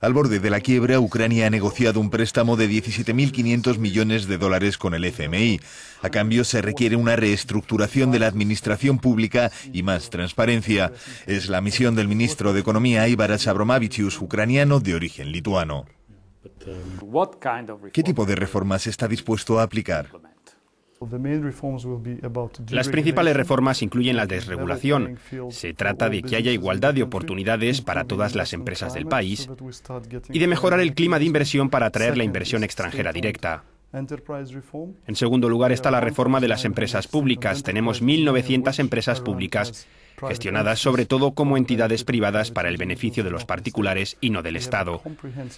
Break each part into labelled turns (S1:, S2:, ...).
S1: Al borde de la quiebra, Ucrania ha negociado un préstamo de 17.500 millones de dólares con el FMI. A cambio, se requiere una reestructuración de la administración pública y más transparencia. Es la misión del ministro de Economía, Aivaras Abromavičius, ucraniano de origen lituano. ¿Qué tipo de reformas está dispuesto a aplicar?
S2: Las principales reformas incluyen la desregulación. Se trata de que haya igualdad de oportunidades para todas las empresas del país y de mejorar el clima de inversión para atraer la inversión extranjera directa. En segundo lugar está la reforma de las empresas públicas. Tenemos 1.900 empresas públicas gestionadas sobre todo como entidades privadas para el beneficio de los particulares y no del Estado.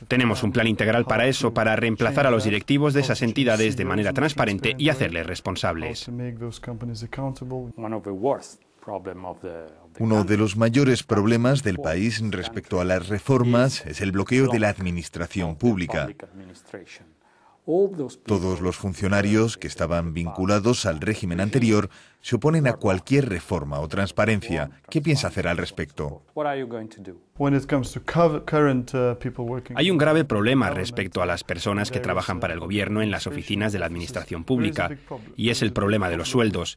S2: Tenemos un plan integral para eso, para reemplazar a los directivos de esas entidades de manera transparente y hacerles responsables.
S1: Uno de los mayores problemas del país respecto a las reformas es el bloqueo de la administración pública. Todos los funcionarios que estaban vinculados al régimen anterior se oponen a cualquier reforma o transparencia. ¿Qué piensa hacer al respecto?
S2: Hay un grave problema respecto a las personas que trabajan para el gobierno en las oficinas de la administración pública, y es el problema de los sueldos.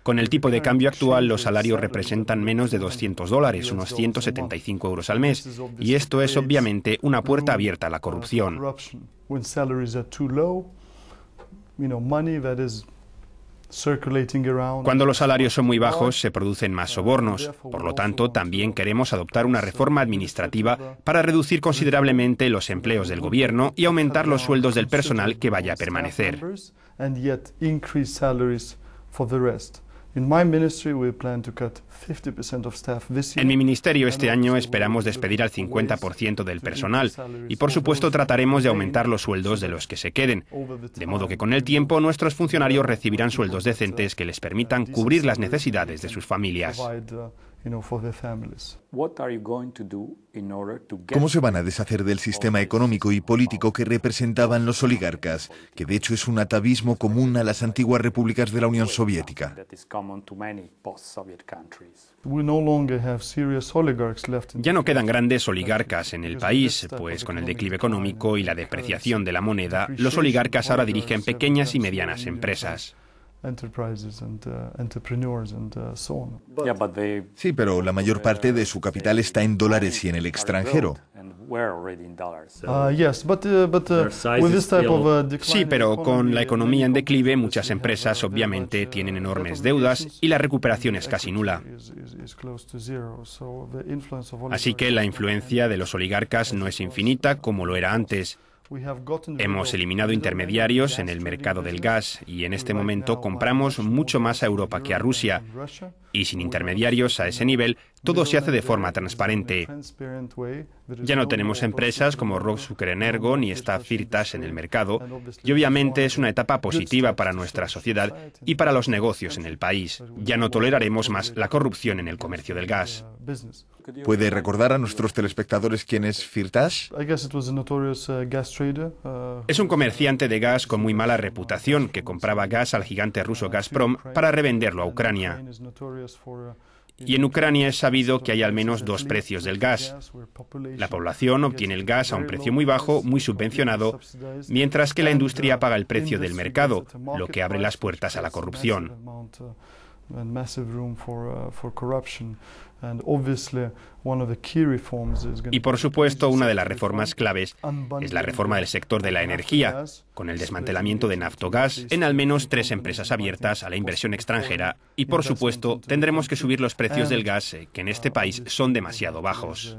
S2: Con el tipo de cambio actual, los salarios representan menos de $200, unos 175 euros al mes, y esto es obviamente una puerta abierta a la corrupción. Cuando los salarios son muy bajos, se producen más sobornos. Por lo tanto, también queremos adoptar una reforma administrativa para reducir considerablemente los empleos del gobierno y aumentar los sueldos del personal que vaya a permanecer. En mi ministerio este año esperamos despedir al 50% del personal y por supuesto trataremos de aumentar los sueldos de los que se queden, de modo que con el tiempo nuestros funcionarios recibirán sueldos decentes que les permitan cubrir las necesidades de sus familias.
S1: ¿Cómo se van a deshacer del sistema económico y político que representaban los oligarcas, que de hecho es un atavismo común a las antiguas repúblicas de la Unión Soviética?
S2: Ya no quedan grandes oligarcas en el país, pues con el declive económico y la depreciación de la moneda, los oligarcas ahora dirigen pequeñas y medianas empresas.
S1: Sí, pero la mayor parte de su capital está en dólares y en el extranjero.
S2: Sí, pero con la economía en declive, muchas empresas obviamente tienen enormes deudas y la recuperación es casi nula. Así que la influencia de los oligarcas no es infinita como lo era antes. Hemos eliminado intermediarios en el mercado del gas y en este momento compramos mucho más a Europa que a Rusia. Y sin intermediarios a ese nivel, todo se hace de forma transparente. Ya no tenemos empresas como Ukrenergo ni está Firtash en el mercado, y obviamente es una etapa positiva para nuestra sociedad y para los negocios en el país. Ya no toleraremos más la corrupción en el comercio del gas.
S1: ¿Puede recordar a nuestros telespectadores quién es Firtash?
S2: Es un comerciante de gas con muy mala reputación que compraba gas al gigante ruso Gazprom para revenderlo a Ucrania. Y en Ucrania es sabido que hay al menos dos precios del gas. La población obtiene el gas a un precio muy bajo, muy subvencionado, mientras que la industria paga el precio del mercado, lo que abre las puertas a la corrupción. Y por supuesto, una de las reformas claves es la reforma del sector de la energía, con el desmantelamiento de Naftogaz en al menos 3 empresas abiertas a la inversión extranjera. Y por supuesto, tendremos que subir los precios del gas, que en este país son demasiado bajos.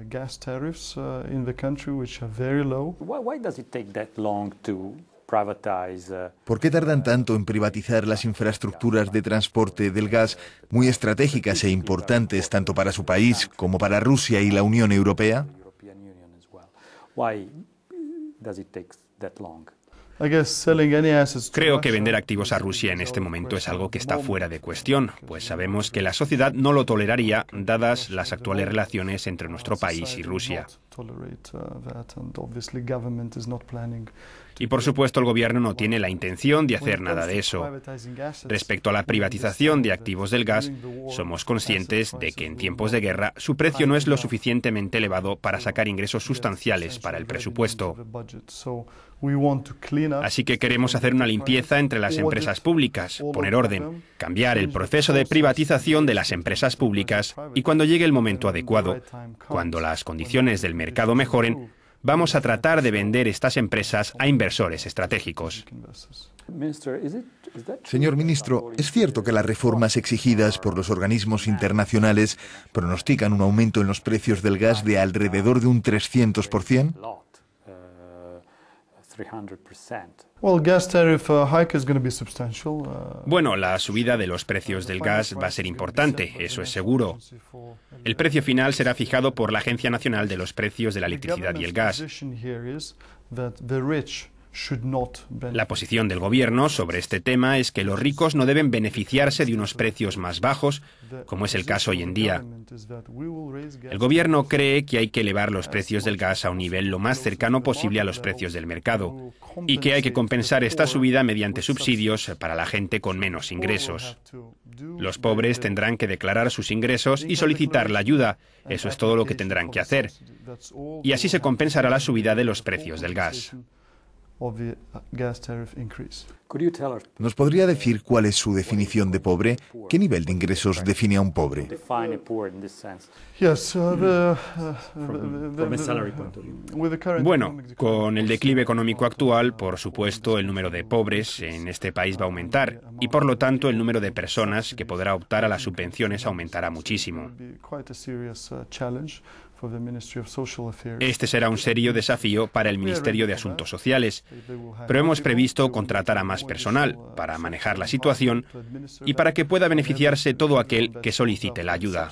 S1: ¿Por qué tardan tanto en privatizar las infraestructuras de transporte del gas, muy estratégicas e importantes tanto para su país como para Rusia y la Unión Europea?
S2: Creo que vender activos a Rusia en este momento es algo que está fuera de cuestión, pues sabemos que la sociedad no lo toleraría, dadas las actuales relaciones entre nuestro país y Rusia. Y por supuesto el gobierno no tiene la intención de hacer nada de eso. Respecto a la privatización de activos del gas, somos conscientes de que en tiempos de guerra su precio no es lo suficientemente elevado para sacar ingresos sustanciales para el presupuesto. Así que queremos hacer una limpieza entre las empresas públicas, poner orden, cambiar el proceso de privatización de las empresas públicas y cuando llegue el momento adecuado, cuando las condiciones del mercado mejoren, vamos a tratar de vender estas empresas a inversores estratégicos.
S1: Señor ministro, ¿es cierto que las reformas exigidas por los organismos internacionales pronostican un aumento en los precios del gas de alrededor de un 300%?
S2: Bueno, la subida de los precios del gas va a ser importante, eso es seguro. El precio final será fijado por la Agencia Nacional de los Precios de la Electricidad y el Gas. La posición del gobierno sobre este tema es que los ricos no deben beneficiarse de unos precios más bajos, como es el caso hoy en día. El gobierno cree que hay que elevar los precios del gas a un nivel lo más cercano posible a los precios del mercado y que hay que compensar esta subida mediante subsidios para la gente con menos ingresos. Los pobres tendrán que declarar sus ingresos y solicitar la ayuda. Eso es todo lo que tendrán que hacer. Y así se compensará la subida de los precios del gas.
S1: ¿Nos podría decir cuál es su definición de pobre? ¿Qué nivel de ingresos define a un pobre?
S2: Bueno, con el declive económico actual, por supuesto, el número de pobres en este país va a aumentar y, por lo tanto, el número de personas que podrá optar a las subvenciones aumentará muchísimo. Este será un serio desafío para el Ministerio de Asuntos Sociales, pero hemos previsto contratar a más personal para manejar la situación y para que pueda beneficiarse todo aquel que solicite la ayuda.